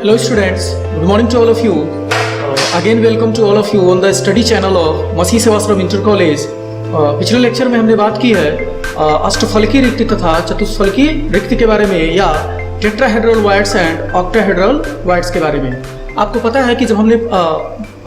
Hello students, good morning to all of you. Again welcome to all of you on the study channel of Masih Sevashram inter college. पिछले lecture में हमने बात की है अष्टफलकी रिक्ति तथा चतुष्फलकी रिक्ति के बारे में या tetrahedral wides and octahedral wides के बारे में। आपको पता है कि जब हमने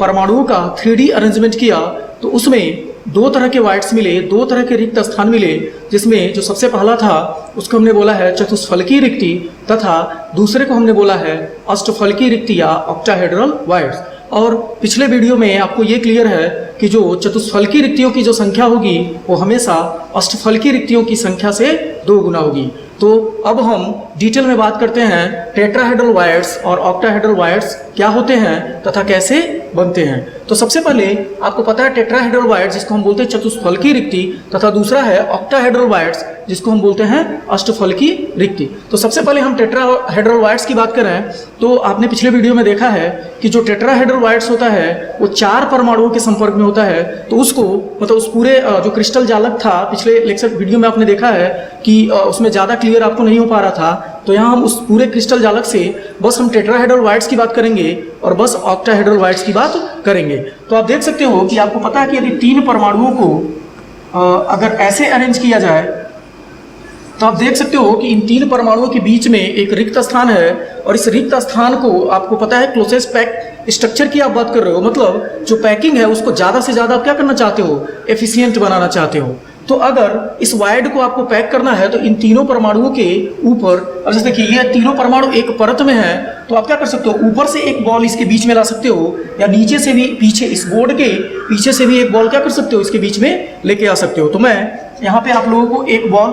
परमाणुओं का 3D अरेंजमेंट किया तो उसमें दो तरह के वाइड्स मिले, दो तरह के रिक्त स्थान मिले, जिसमें जो सबसे पहला था उसको हमने बोला है चतुष्फलकी रिक्ति तथा दूसरे को हमने बोला है अष्टफलकी रिक्ति या ऑक्टाहेड्रल वाइड्स। और पिछले वीडियो में आपको ये क्लियर है कि जो चतुष्फलकी रिक्तियों की जो संख्या होगी वो हमेशा अष्टफलकी रिक्तियों की संख्या से 2 गुना होगी। तो अब हम डिटेल में बात करते हैं टेट्राहेड्रल वाइड्स और ऑक्टाहेड्रल वाइड्स क्या होते हैं तथा कैसे बनते हैं। तो सबसे पहले आपको पता है टेट्राहेड्रल वाइड्स जिसको हम बोलते हैं चतुष्फलकी रिक्ति तथा दूसरा है ऑक्टाहेड्रल वाइड्स जिसको हम बोलते हैं अष्टफलकी रिक्ति। तो सबसे पहले हम टेट्राहेड्रल वाइड्स की बात करें तो आपने पिछले वीडियो में देखा है कि जो टेट्राहेड्रल वाइड्स होता है वो 4 परमाणुओं के संपर्क में होता है। तो उसको मतलब उस पूरे जो क्रिस्टल जालक था पिछले लेक्चर वीडियो में आपने देखा है कि उसमें ज़्यादा क्लियर आपको नहीं हो पा रहा था। तो यहाँ हम उस पूरे क्रिस्टल जालक से बस हम टेट्राहेड्रल वाइड्स की बात करेंगे और बस ऑक्टाहेड्रल वाइड्स की बात करेंगे। तो आप देख सकते हो कि आपको पता है कि यदि 3 परमाणुओं को अगर ऐसे अरेंज किया जाए तो आप देख सकते हो कि इन 3 परमाणुओं के बीच में एक रिक्त स्थान है और इस रिक्त स्थान को आपको पता है क्लोजेस्ट पैक स्ट्रक्चर की आप बात कर रहे हो, मतलब जो पैकिंग है उसको ज़्यादा से ज़्यादा आप क्या करना चाहते हो, एफिशिएंट बनाना चाहते हो। तो अगर इस वाइड को आपको पैक करना है तो इन तीनों परमाणुओं के ऊपर, अब जैसे देखिए ये तीनों परमाणु एक परत में है तो आप क्या कर सकते हो, ऊपर से एक बॉल इसके बीच में ला सकते हो या नीचे से भी पीछे इस बोर्ड के पीछे से भी एक बॉल क्या कर सकते हो इसके बीच में लेके आ सकते हो। तो मैं यहाँ पे आप लोगों को एक बॉल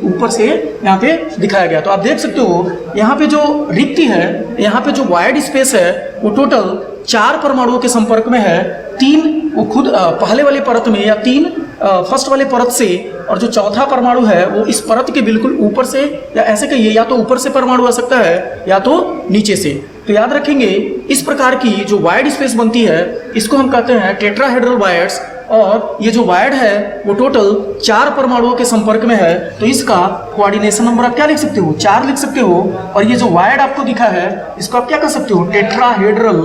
ऊपर से यहाँ पे दिखाया गया। तो आप देख सकते हो यहाँ पे जो रिक्ति है, यहाँ पे जो वाइड स्पेस है वो टोटल 4 परमाणुओं के संपर्क में है। 3 वो खुद पहले वाली परत में या 3 फर्स्ट वाले परत से, और जो चौथा परमाणु है वो इस परत के बिल्कुल ऊपर से, या ऐसे कहिए या तो ऊपर से परमाणु आ सकता है या तो नीचे से। तो याद रखेंगे इस प्रकार की जो वाइड स्पेस बनती है इसको हम कहते हैं टेट्राहेड्रल वाइड्स। और ये जो वाइड है वो टोटल 4 परमाणुओं के संपर्क में है। तो इसका कोऑर्डिनेशन नंबर आप क्या लिख सकते हो, 4 लिख सकते हो। और ये जो वाइड आपको दिखा है इसको आप क्या कर सकते हो, टेट्राहेड्रल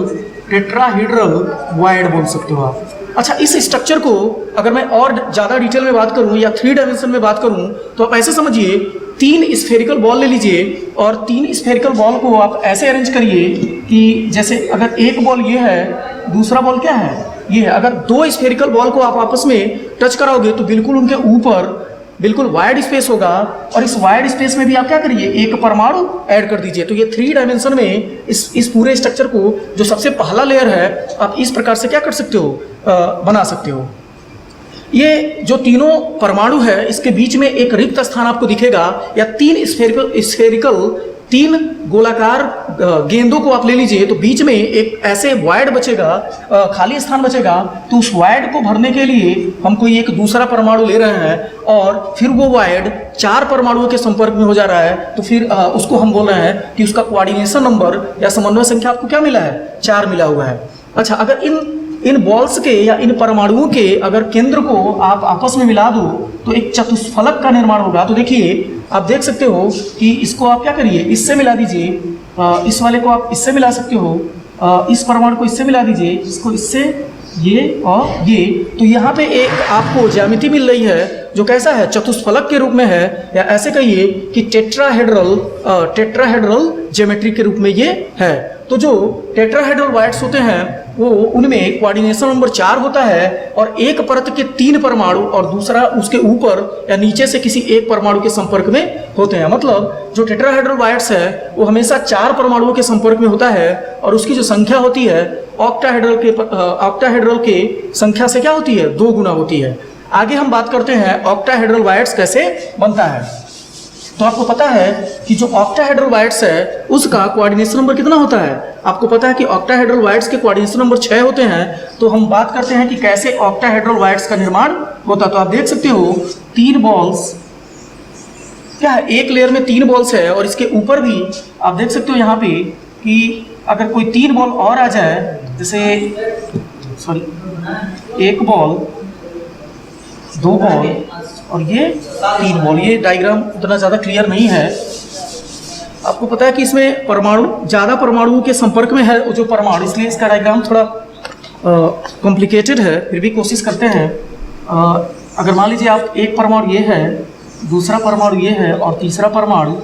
वाइड बोल सकते हो आप। अच्छा, इस स्ट्रक्चर को अगर मैं और ज़्यादा डिटेल में बात करूं या 3 डायमेंशन में बात करूं तो आप ऐसे समझिए 3 स्फेरिकल बॉल ले लीजिए और 3 स्फेरिकल बॉल को आप ऐसे अरेंज करिए कि जैसे अगर एक बॉल ये है, दूसरा बॉल क्या है, ये है। अगर 2 स्फेरिकल बॉल को आप आपस में टच कराओगे तो बिल्कुल उनके ऊपर बिल्कुल वाइड स्पेस होगा और इस वाइड स्पेस में भी आप क्या करिए, एक परमाणु ऐड कर दीजिए। तो ये 3 डायमेंशन में इस पूरे स्ट्रक्चर को जो सबसे पहला लेयर है आप इस प्रकार से क्या कर सकते हो, बना सकते हो। ये जो तीनों परमाणु है इसके बीच में एक रिक्त स्थान आपको दिखेगा या 3 स्फेरिकल 3 गोलाकार गेंदों को आप ले लीजिए तो बीच में एक ऐसे वाइड बचेगा, खाली स्थान बचेगा। तो उस वाइड को भरने के लिए हम कोई एक दूसरा परमाणु ले रहे हैं और फिर वो वाइड 4 परमाणुओं के संपर्क में हो जा रहा है। तो फिर उसको हम बोल रहे हैं कि उसका कोऑर्डिनेशन नंबर या समन्वय संख्या आपको क्या मिला है, 4 मिला हुआ है। अच्छा, अगर इन बॉल्स के या इन परमाणुओं के अगर केंद्र को आप आपस में मिला दो तो एक चतुष्फलक का निर्माण होगा। तो देखिए आप देख सकते हो कि इसको आप क्या करिए, इससे मिला दीजिए, इस वाले को आप इससे मिला सकते हो, इस परमाणु को इससे मिला दीजिए, इसको इससे, ये और ये। तो यहाँ पे एक आपको ज्यामिति मिल रही है जो कैसा है, चतुष्फलक के रूप में है, या ऐसे कहिए कि टेट्राहेड्रल ज्योमेट्री के रूप में ये है। तो जो टेट्राहेड्रल वाइड्स होते हैं वो उनमें कोऑर्डिनेशन नंबर 4 होता है और एक परत के 3 परमाणु और दूसरा उसके ऊपर या नीचे से किसी एक परमाणु के संपर्क में होते हैं। मतलब जो टेट्राहेड्रल वाइड्स है वो हमेशा 4 परमाणुओं के संपर्क में होता है और उसकी जो संख्या होती है ऑक्टाहेड्रल के संख्या से क्या होती है, 2 गुना होती है। आगे हम बात करते हैं ऑक्टाहेड्रल वाइड्स कैसे बनता है। तो आपको पता है कि जो ऑक्टाहेड्रल वाइड्स है उसका कोऑर्डिनेशन नंबर कितना होता है, आपको पता है कि ऑक्टाहेड्रल वाइड्स के कोऑर्डिनेशन नंबर 6 होते हैं। तो हम बात करते हैं कि कैसे ऑक्टाहेड्रल वाइड्स का निर्माण होता है। तो आप देख सकते हो 3 बॉल्स क्या है, एक लेयर में 3 बॉल्स है और इसके ऊपर भी आप देख सकते हो यहाँ पे कि अगर कोई 3 बॉल और आ जाए, जैसे एक बॉल, 2 बॉल और ये 3 बॉल। ये डायग्राम उतना ज़्यादा क्लियर नहीं है। आपको पता है कि इसमें परमाणु ज़्यादा परमाणुओं के संपर्क में है जो परमाणु, इसलिए इसका डायग्राम थोड़ा कॉम्प्लिकेटेड है, फिर भी कोशिश करते हैं। अगर मान लीजिए आप एक परमाणु ये है, दूसरा परमाणु ये है और तीसरा परमाणु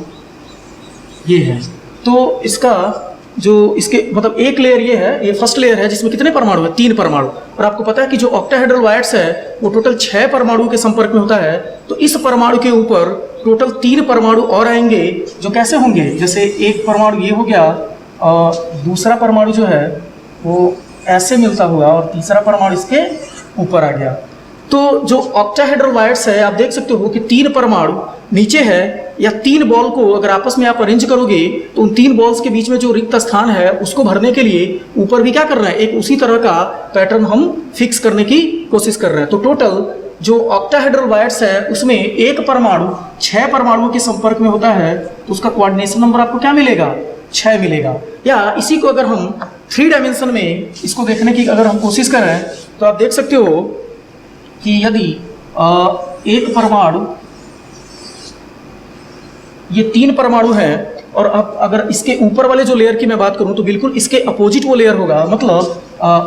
ये है, तो इसका जो इसके मतलब एक लेयर ये है, ये फर्स्ट लेयर है जिसमें कितने परमाणु है, 3 परमाणु। और आपको पता है कि जो ऑक्टाहेड्रल वायर्स है वो टोटल 6 परमाणु के संपर्क में होता है। तो इस परमाणु के ऊपर टोटल 3 परमाणु और आएंगे जो कैसे होंगे, जैसे एक परमाणु ये हो गया और दूसरा परमाणु जो है वो ऐसे मिलता हुआ और तीसरा परमाणु इसके ऊपर आ गया। तो जो ऑक्टाहेड्रल वायर्स है आप देख सकते हो कि 3 परमाणु नीचे है, या 3 बॉल को अगर आपस में आप अरेंज करोगे तो उन 3 बॉल्स के बीच में जो रिक्त स्थान है उसको भरने के लिए ऊपर भी क्या कर रहे हैं, एक उसी तरह का पैटर्न हम फिक्स करने की कोशिश कर रहे हैं। तो टोटल जो ऑक्टाहेड्रल वायर्स है उसमें एक परमाणु 6 परमाणुओं के संपर्क में होता है, तो उसका कोऑर्डिनेशन नंबर आपको क्या मिलेगा, 6 मिलेगा। या इसी को अगर हम 3 डायमेंशन में इसको देखने की अगर हम कोशिश करें तो आप देख सकते हो कि यदि एक परमाणु, ये 3 परमाणु हैं और अब अगर इसके ऊपर वाले जो लेयर की मैं बात करूं तो बिल्कुल इसके अपोजिट वो लेयर होगा, मतलब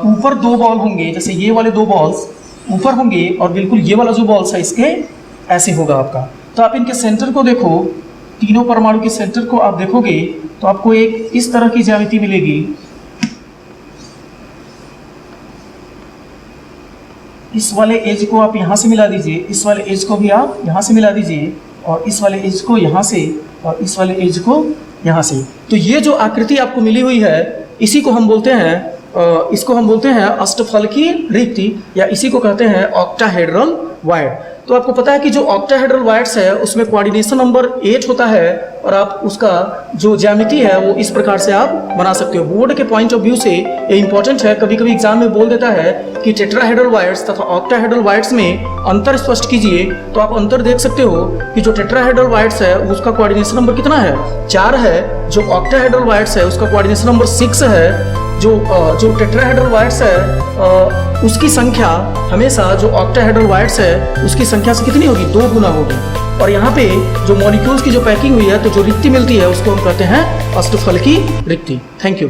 ऊपर 2 बॉल होंगे, जैसे ये वाले 2 बॉल्स ऊपर होंगे और बिल्कुल ये वाला जो बॉल्स है इसके ऐसे होगा आपका। तो आप इनके सेंटर को देखो, तीनों परमाणु के सेंटर को आप देखोगे तो आपको एक इस तरह की ज्यामिति मिलेगी। इस वाले एज को आप यहाँ से मिला दीजिए, इस वाले एज को भी आप यहाँ से मिला दीजिए और इस वाले एज को यहाँ से और इस वाले एज को यहाँ से। तो ये जो आकृति आपको मिली हुई है इसी को हम बोलते हैं इसको हम बोलते हैं अष्टफलकीय रिक्ति, या इसी को कहते हैं ऑक्टाहेड्रल वायर। तो आपको पता है कि जो ऑक्टाहेड्रल वायर्स है उसमें कोऑर्डिनेशन नंबर 8 होता है और आप उसका जो ज्यामिति है वो इस प्रकार से आप बना सकते हो। बोर्ड के पॉइंट ऑफ व्यू से ये इंपॉर्टेंट है, कभी कभी एग्जाम में बोल देता है कि टेट्राहेड्रल वायर्स तथा ऑक्टाहेड्रल वायर्स में अंतर स्पष्ट कीजिए, तो आप अंतर देख सकते हो कि जो टेट्राहेड्रल वायर्स है उसका कोऑर्डिनेशन नंबर कितना है, 4 है। जो ऑक्टाहेड्रल वायर्स है उसका कोऑर्डिनेशन नंबर 6 है। जो टेट्राहेड्रल वायर्स है उसकी संख्या हमेशा जो ऑक्टाहेड्रल वायर्स है उसकी संख्या से कितनी होगी, 2 गुना होगी। और यहाँ पे जो मॉलिक्यूल्स की जो पैकिंग हुई है तो जो रिक्ति मिलती है उसको हम कहते हैं अष्टफलकीय रिक्ति। Thank you.